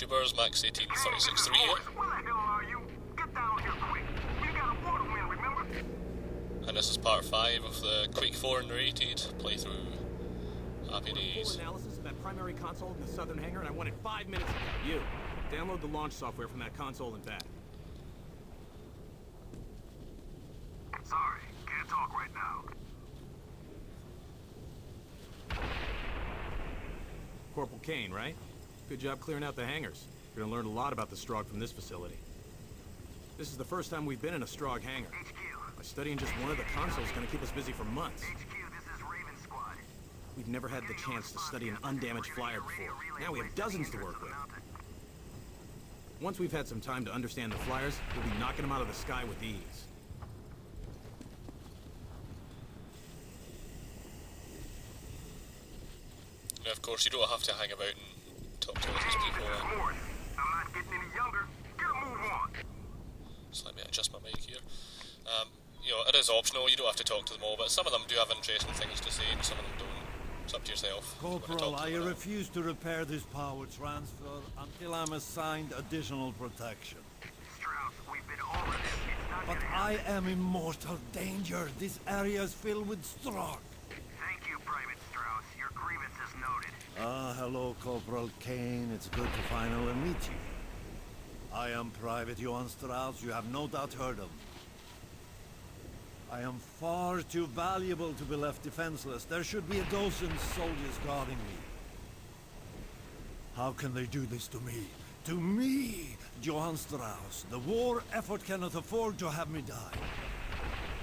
Sabres, Max 1836-3 here. Where the hell are you? Get down here quick. We got a water wheel, remember? And this is part 5 of the Quake 4 narrated playthrough. Happy days. Analysis of that primary console in the southern hangar, and I wanted 5 minutes ago. You, download the launch software from that console and back. Sorry, can't talk right now. Corporal Kane, right? Good job clearing out the hangars. You're gonna learn a lot about the Strogg from this facility. This is the first time we've been in a Strogg hangar. HQ. By studying just one of the consoles is gonna keep us busy for months. HQ, this is Raven Squad. We've never had the chance to study an undamaged flyer before. Now we have dozens to work with. Once we've had some time to understand the flyers, we'll be knocking them out of the sky with ease. And of course, you don't have to hang about and talk to all these people. I'm not getting any younger. Get a move on. Just let me adjust my mic here. You know, it is optional, you don't have to talk to them all, but some of them do have interesting things to say and some of them don't. It's up to yourself. Corporal, I refuse to repair this power transfer until I'm assigned additional protection. Strauss, we've been over this. It's not But gonna I happen. am in mortal danger. This area is filled with Strogg. Thank you, Private Strauss. Your grievance is noted. Ah, hello, Corporal Kane. It's good to finally meet you. I am Private Johann Strauss. You have no doubt heard of me. I am far too valuable to be left defenseless. There should be a dozen soldiers guarding me. How can they do this to me? To me, Johann Strauss. The war effort cannot afford to have me die.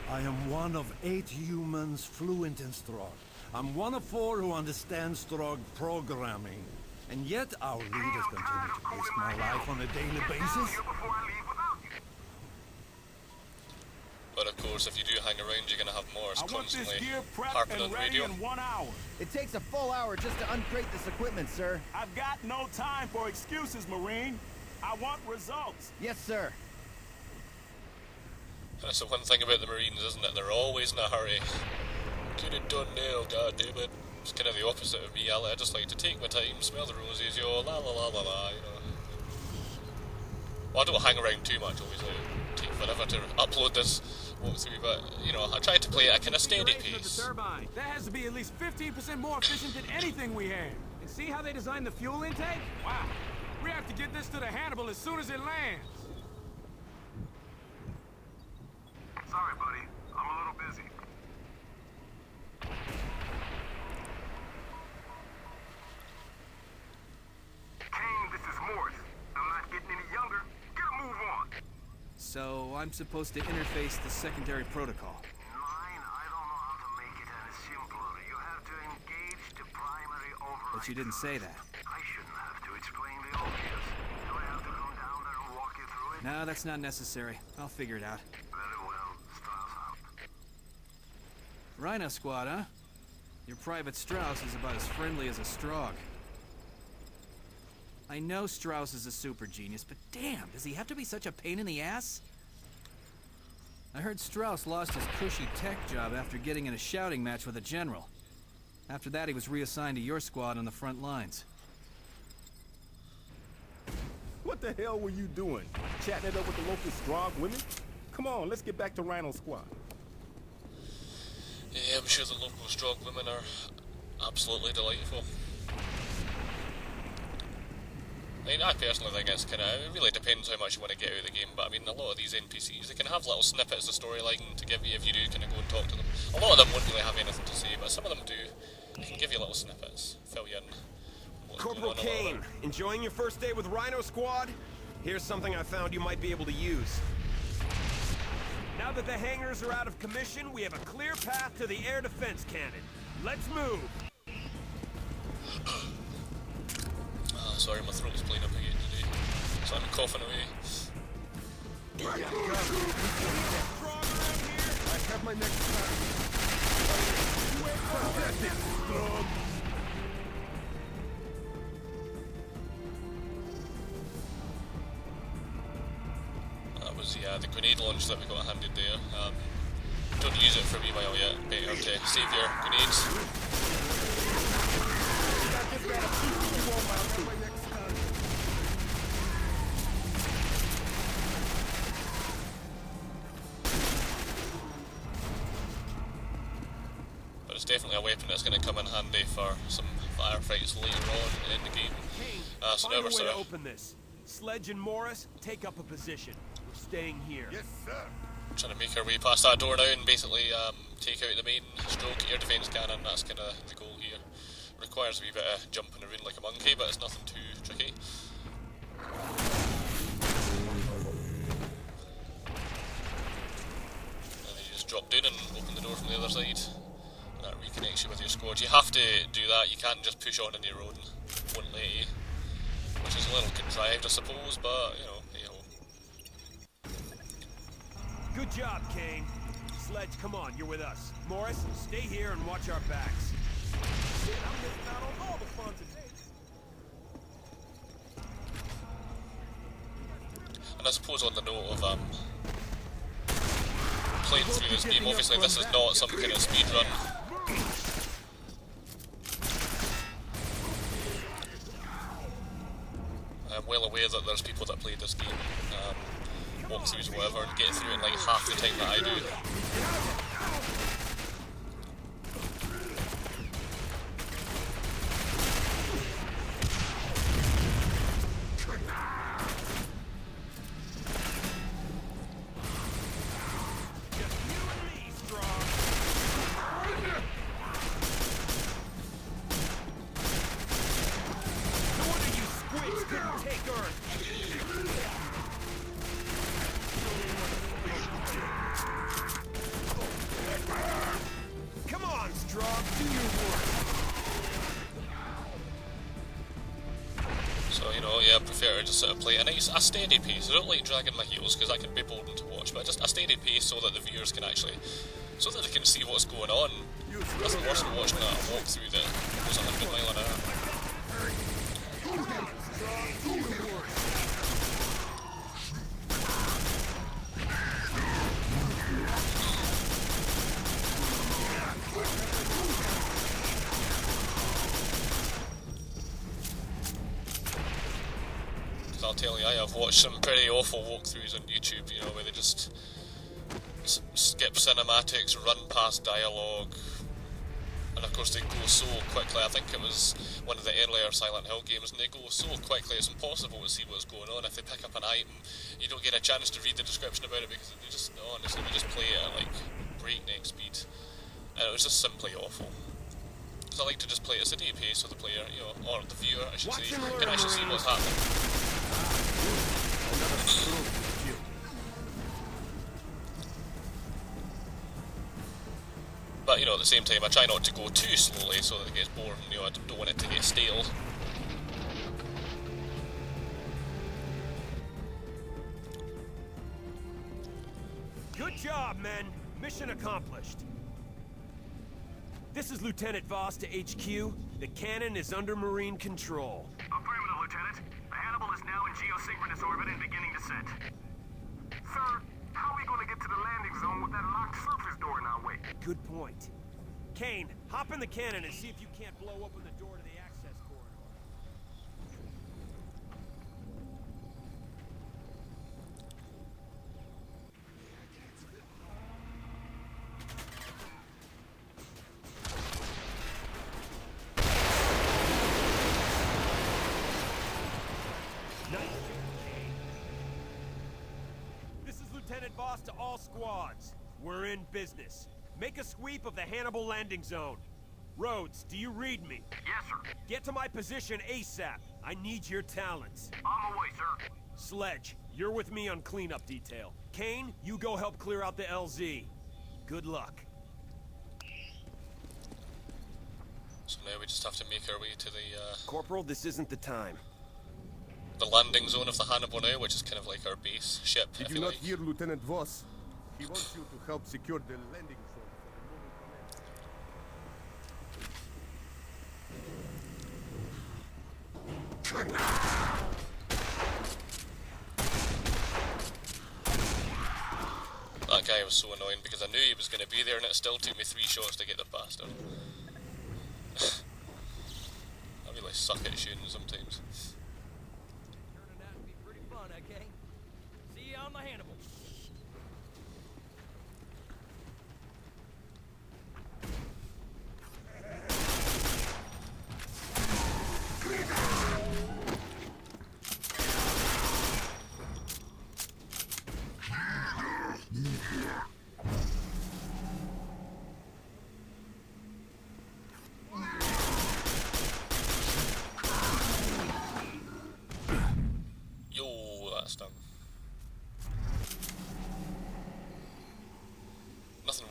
I am one of 8 humans fluent in Strogg. I'm one of 4 who understand Strogg programming. And yet our leaders continue to risk my life on a daily basis. But of course, if you do hang around, you're going to have Morris I want this constantly gear prepped harping on and the ready radio. in 1 hour. It takes a full hour just to uncrate this equipment, sir. I've got no time for excuses, Marine. I want results. Yes, sir. That's the one thing about the Marines, isn't it? They're always in a hurry. Get it done now, goddammit. It's kind of the opposite of me, I just like to take my time, smell the roses, yo, la la la la la, you know. Well, I don't hang around too much, obviously. It'll take forever to upload this walkthrough, but, you know, I try to play at a kind of steady pace. The turbine. That has to be at least 15% more efficient than anything we have. And see how they designed the fuel intake? Wow. We have to get this to the Hannibal as soon as it lands. Sorry, buddy. I'm a little busy. Kane, this is Morse. I'm not getting any younger. Get a move on. So I'm supposed to interface the secondary protocol. Mine, I don't know how to make it any simpler. You have to engage the primary override. But you didn't say that. I shouldn't have to explain the obvious. Do I have to come down there and walk you through it? No, that's not necessary. I'll figure it out. Very well. Strauss out. Rhino Squad, huh? Your Private Strauss is about as friendly as a Strogg. I know Strauss is a super genius, but damn, does he have to be such a pain in the ass? I heard Strauss lost his cushy tech job after getting in a shouting match with a general. After that, he was reassigned to your squad on the front lines. What the hell were you doing? Chatting it up with the local Strogg women? Come on, let's get back to Rhino Squad. Yeah, I'm sure the local Strogg women are absolutely delightful. I mean, I personally think it's kind of, it really depends how much you want to get out of the game, but I mean, a lot of these NPCs, they can have little snippets of storyline to give you if you do kind of go and talk to them. A lot of them won't really have anything to say, but some of them do. They can give you little snippets, fill you in. Corporal Kane, enjoying your first day with Rhino Squad? Here's something I found you might be able to use. Now that the hangars are out of commission, we have a clear path to the air defense cannon. Let's move! Sorry, my throat's playing up again today, so I'm coughing away. I have my next target. That was the grenade launch that we got handed there. Don't use it for a wee while yet. Better to save your grenades. it's definitely a weapon that's going to come in handy for some firefights later on in the game. So now we're sort of open this. Sledge and Morris, take up a position. We're staying here. Yes, sir. trying to make our way past that door now and basically take out the main Strogg Air Defence Cannon. That's kind of the goal here. Requires a wee bit of jumping around like a monkey, but it's nothing too tricky. And you just drop down and open the door from the other side. And that reconnects you with your squad. You have to do that, you can't just push on your own. Won't let you. Which is a little contrived, I suppose, but, you know, hey-ho. Good job, Kane. Sledge, come on, you're with us. Morris, stay here and watch our backs. Shit, I'm missing out on all the fun today. And I suppose on the note of playing through this game, obviously this is not some kind of speed run. I'm well aware that there's people that play this game, walkthroughs or whatever, and get through it in like half the time that I do. Come on, Strogg, do your work. So, you know, yeah, I prefer to just sort of play a steady pace. I don't like dragging my heels because that can be boring to watch, but just a steady pace so that the viewers can actually, so that they can see what's going on. Nothing worse than watching that walkthrough that goes 100 miles an hour. I'll tell you, I have watched some pretty awful walkthroughs on YouTube, you know, where they just skip cinematics, run past dialogue, and of course they go so quickly. I think it was one of the earlier Silent Hill games, and they go so quickly it's impossible to see what's going on. If they pick up an item, you don't get a chance to read the description about it because they just, honestly, they just play it at like breakneck speed, and it was just simply awful. So I like to just play at a steady pace so the player, you know, or the viewer, I should say, can actually see what's happening. But, you know, at the same time, I try not to go too slowly so that it gets boring, you know, I don't want it to get stale. Good job, men. Mission accomplished. This is Lieutenant Voss to HQ. The cannon is under Marine control. Affirmative, Lieutenant. The Hannibal is now in geosynchronous orbit and beginning descent. Sir, how are we going to get to the landing zone with that locked surface door in our way? Good point. Kane, hop in the cannon and see if you can't blow open the door to the access corridor. This is Lieutenant Voss to all squads. We're in business. Make a sweep of the Hannibal landing zone. Rhodes, do you read me? Yes, sir. Get to my position ASAP. I need your talents. On my way, sir. Sledge, you're with me on cleanup detail. Kane, you go help clear out the LZ. Good luck. So now we just have to make our way to the Corporal, this isn't the time. landing zone of the Hannibal now, which is kind of like our base ship, Did if you you not like. hear Lieutenant Voss? He wants you to help secure the landing zone for the moving command. That guy was so annoying because I knew he was going to be there and it still took me 3 shots to get the bastard. I really suck at shooting sometimes. Turning out to be pretty fun, okay? See you on the Hannibal.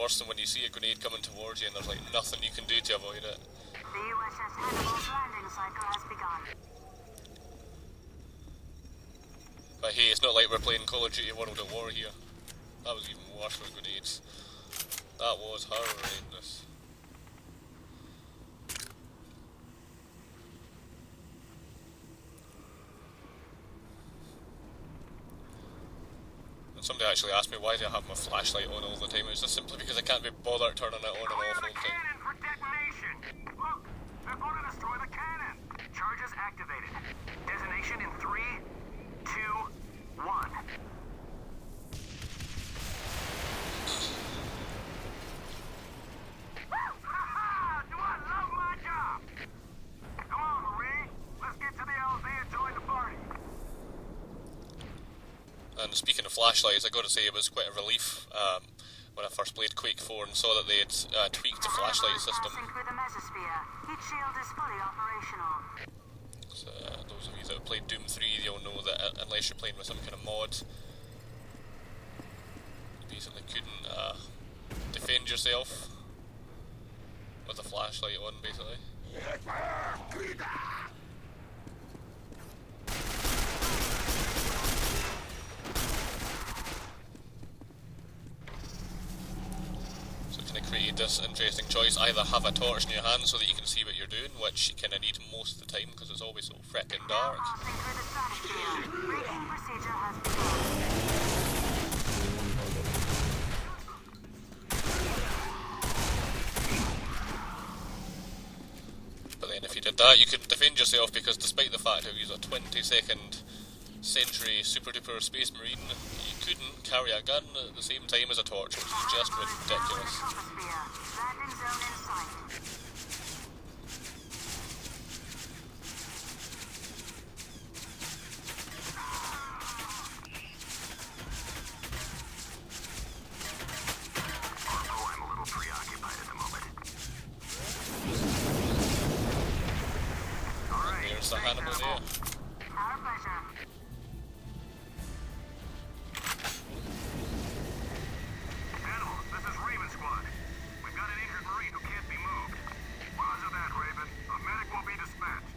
worse than when you see a grenade coming towards you and there's like nothing you can do to avoid it. The USS Hannibal's landing cycle has begun. But hey, it's not like we're playing Call of Duty World at War here. That was even worse with grenades. That was horrendous. And somebody actually asked me why do I have my flashlight on all the time. It's just simply because I can't be bothered turning it on and off all the time. Cannon for detonation! Look, they're going to destroy the cannon! Charges activated. Detonation in 3, 2, 1. Do I love my job? Come on, Marie. Let's get to the LZ and join the party. And speaking of flashlights, I got to say it was quite a relief when I first played Quake 4 and saw that they had tweaked the flashlight system. Through the mesosphere. Heat shield is fully operational. So, those of you that have played Doom 3, you'll know that unless you're playing with some kind of mod, you basically couldn't defend yourself with the flashlight on, basically. So it kind of created this interesting choice: either have a torch in your hand so that you can see what you're doing, which you kind of need most of the time because it's always so frickin' dark. Passing through the stratosphere. Braking procedure has begun. But then if you did that, you couldn't defend yourself because despite the fact that he was a 22nd century super duper space marine, you couldn't carry a gun at the same time as a torch, which is just ridiculous. Landing zone in sight. I'm a little preoccupied at the moment. All right. There's the hannibal there. Our pleasure. Animal, this is Raven Squad. We've got an injured Marine who can't be moved. Roger that, Raven. A medic will be dispatched.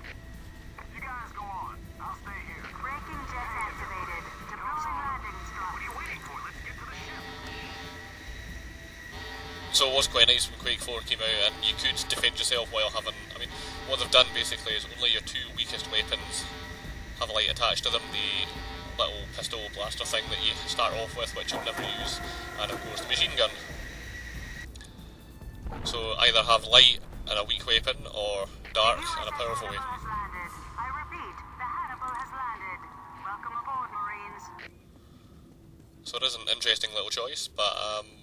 You guys go on. I'll stay here. Braking jets activated. Deploying landing strike. What are you waiting for? Let's get to the ship. So it was quite nice when Quake 4 came out and you could defend yourself while having, I mean, what they've done basically is only your two weakest weapons have a light attached to them, the little pistol blaster thing that you start off with, which you'll never use, and of course the machine gun. So either have light and a weak weapon, or dark and a powerful weapon. I repeat, the Hannibal has landed. Welcome aboard, Marines. So it is an interesting little choice, but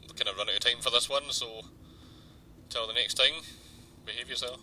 we're kind of run out of time for this one, so till the next time, behave yourself.